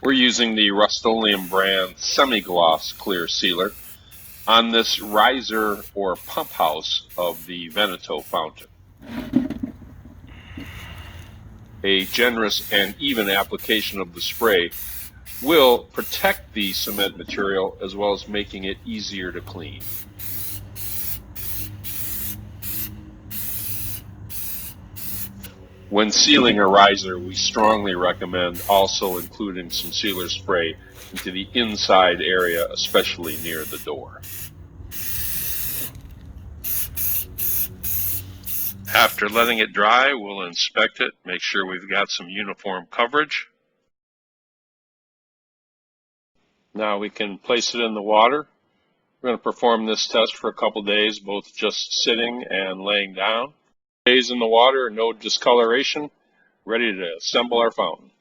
We're using the Rust-Oleum brand semi-gloss clear sealer on this riser or pump house of the Veneto fountain. A generous and even application of the spray will protect the cement material as well as making it easier to clean. When sealing a riser, we strongly recommend also including some sealer spray into the inside area, especially near the door. After letting it dry, we'll inspect it, make sure we've got some uniform coverage. Now we can place it in the water. We're going to perform this test for a couple days, both just sitting and laying down. Days in the water, no discoloration, ready to assemble our fountain.